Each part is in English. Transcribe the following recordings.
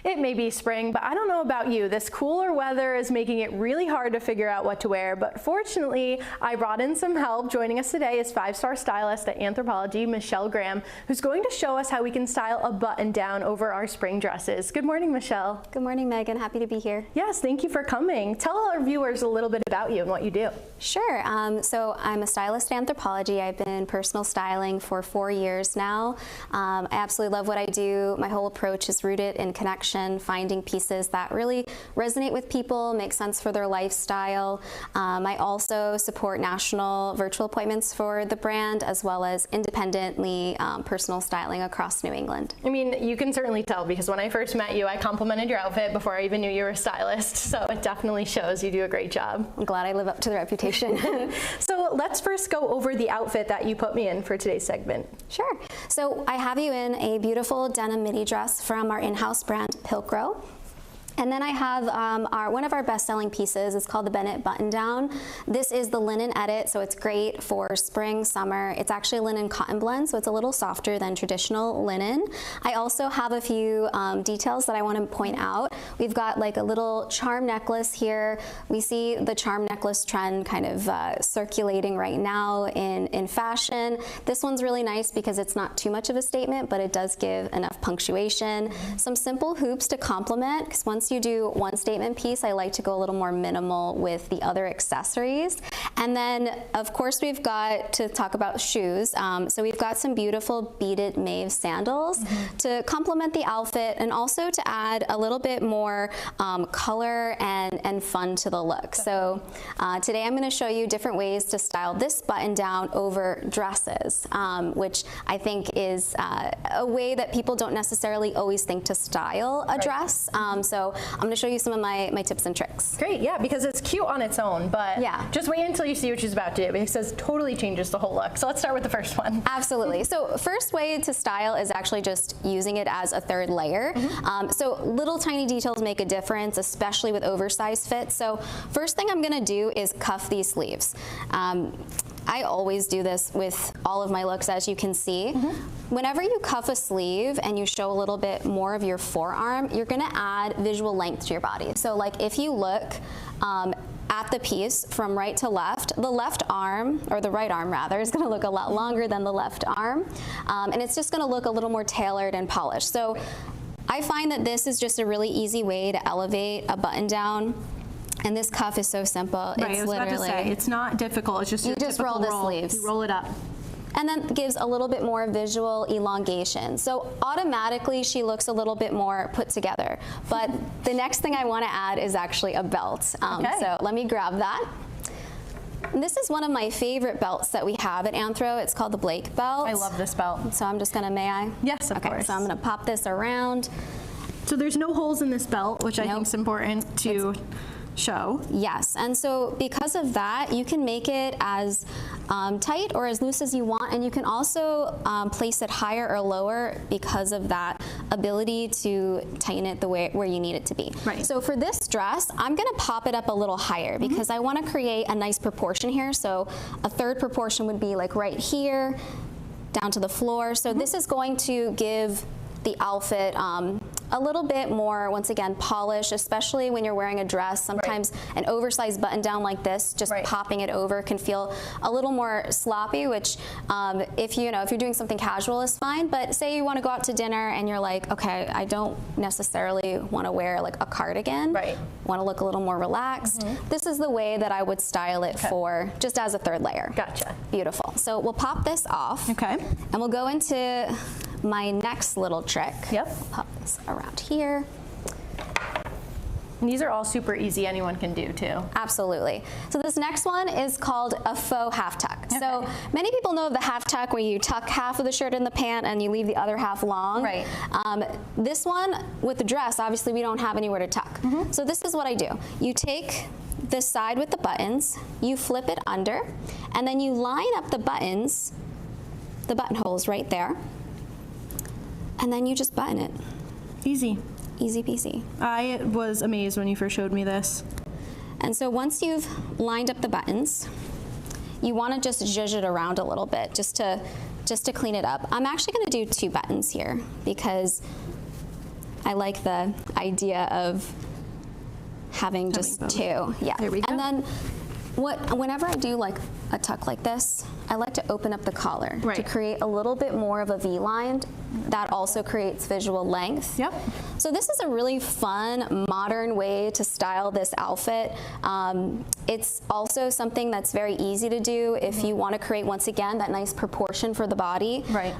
It may be spring, but I don't know about you. This cooler weather is making it really hard to figure out what to wear, but fortunately, I brought in some help. Joining us today is Five-Star Stylist at Anthropologie, Michelle Graham, who's going to show us how we can style a button-down over our spring dresses. Good morning, Michelle. Good morning, Megan. Happy to be here. Yes, thank you for coming. Tell our viewers a little bit about you and what you do. Sure. So I'm a stylist at Anthropologie. I've been in personal styling for 4 years now. I absolutely love what I do. My whole approach is rooted in connection, finding pieces that really resonate with people, make sense for their lifestyle. I also support national virtual appointments for the brand, as well as independently personal styling across New England. I mean, you can certainly tell because when I first met you, I complimented your outfit before I even knew you were a stylist. So it definitely shows you do a great job. I'm glad I live up to the reputation. So let's first go over the outfit that you put me in for today's segment. Sure. So I have you in a beautiful denim midi dress from our in-house brand, Pilcrow. And then I have one of our best-selling pieces. It's called the Bennett Button Down. This is the linen edit, so it's great for spring, summer. It's actually a linen cotton blend, so it's a little softer than traditional linen. I also have a few details that I want to point out. We've got like a little charm necklace here. We see the charm necklace trend kind of circulating right now in fashion. This one's really nice because it's not too much of a statement, but it does give enough punctuation. Some simple hoops to complement, because once you do one statement piece, I like to go a little more minimal with the other accessories. And then, of course, we've got to talk about shoes. So we've got some beautiful beaded Maeve sandals to complement the outfit and also to add a little bit more color and fun to the look. So today I'm going to show you different ways to style this button down over dresses, which I think is a way that people don't necessarily always think to style a dress. So I'm going to show you some of my tips and tricks. Great, yeah, because it's cute on its own, but just wait until you see what she's about to do because it totally changes the whole look. So let's start with the first one. Absolutely. So first way to style is actually just using it as a third layer. So little tiny details make a difference, especially with oversized fits. So first thing I'm going to do is cuff these sleeves. I always do this with all of my looks, as you can see. Whenever you cuff a sleeve and you show a little bit more of your forearm, you're gonna add visual length to your body. So like if you look at the piece from right to left, the left arm, or the right arm rather, is gonna look a lot longer than the left arm. And it's just gonna look a little more tailored and polished. So I find that this is just a really easy way to elevate a button down. And this cuff is so simple. Right, it's I was literally, about to say, it's not difficult. It's just you just roll the sleeves. You roll it up. And then gives a little bit more visual elongation. So automatically she looks a little bit more put together. But the next thing I want to add is actually a belt. So let me grab that. And this is one of my favorite belts that we have at Anthro. It's called the Blake belt. I love this belt. So I'm just gonna, may I? Yes, of course. So I'm gonna pop this around. So there's no holes in this belt, which I think is important to show. Yes, and so because of that, you can make it as tight or as loose as you want, and you can also place it higher or lower because of that ability to tighten it the way where you need it to be. Right. So for this dress, I'm gonna pop it up a little higher because I wanna create a nice proportion here. So a third proportion would be like right here, down to the floor. So this is going to give the outfit a little bit more, once again, polish, especially when you're wearing a dress. Sometimes an oversized button down like this, just popping it over can feel a little more sloppy, which if you're doing something casual is fine, but say you want to go out to dinner and you're like, okay, I don't necessarily want to wear like a cardigan, want to look a little more relaxed. This is the way that I would style it for, just as a third layer. Gotcha. Beautiful. So we'll pop this off. Okay. And we'll go into my next little trick. Yep. Pop this around here. And these are all super easy, anyone can do too. Absolutely. So this next one is called a faux half tuck. Okay. So many people know of the half tuck where you tuck half of the shirt in the pant and you leave the other half long. Right. This one with the dress, obviously we don't have anywhere to tuck. So this is what I do. You take the side with the buttons, you flip it under, and then you line up the buttons, the buttonholes right there, and then you just button it. Easy. Easy peasy. I was amazed when you first showed me this. And so once you've lined up the buttons, you want to just zhuzh it around a little bit just to clean it up. I'm actually going to do 2 buttons here because I like the idea of having just both. two. Yeah. There we go. And then whenever I do like a tuck like this, I like to open up the collar to create a little bit more of a V-line. That also creates visual length. Yep. So this is a really fun, modern way to style this outfit. It's also something that's very easy to do if you want to create, once again, that nice proportion for the body. Right.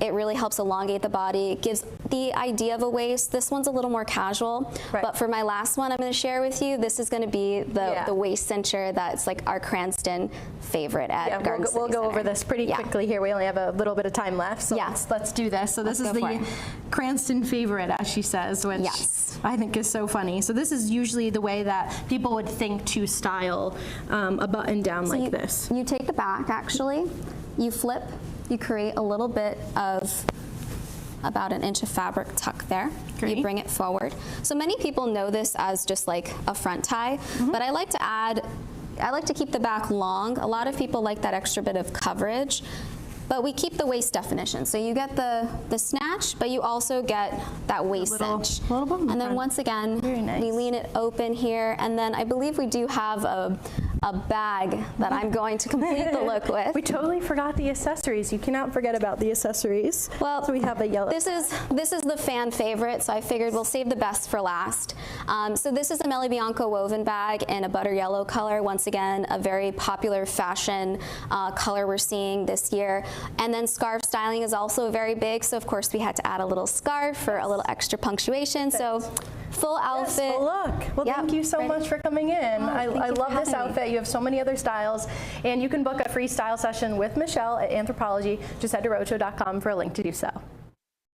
It really helps elongate the body. It gives the idea of a waist. This one's a little more casual. Right. But for my last one I'm going to share with you, this is going to be the waist cincher that's like our Cranston favorite at Garden City We'll go Center. over this pretty quickly here. We only have a little bit of time left, so let's do this. So this is the Cranston favorite, as she says, which I think is so funny. So this is usually the way that people would think to style a button down like this. You take the back, actually, you flip, you create a little bit of about an inch of fabric tuck there. Great. You bring it forward. So many people know this as just like a front tie, but I like to keep the back long. A lot of people like that extra bit of coverage, but we keep the waist definition. So you get the snatch, but you also get that waist cinch. And then once again, we lean it open here, and then I believe we do have a bag that I'm going to complete the look with. We totally forgot the accessories. You cannot forget about the accessories. Well, so we have a yellow. This is the fan favorite, so I figured we'll save the best for last. So this is a Melly Bianco woven bag in a butter yellow color. Once again, a very popular fashion color we're seeing this year. And then scarf styling is also very big, so of course we had to add a little scarf for a little extra punctuation. So full outfit. Yes, full look. Well, thank you so much for coming in. I love this outfit. You have so many other styles, and you can book a free style session with Michelle at Anthropologie. Just head to rhodeshow.com for a link to do so.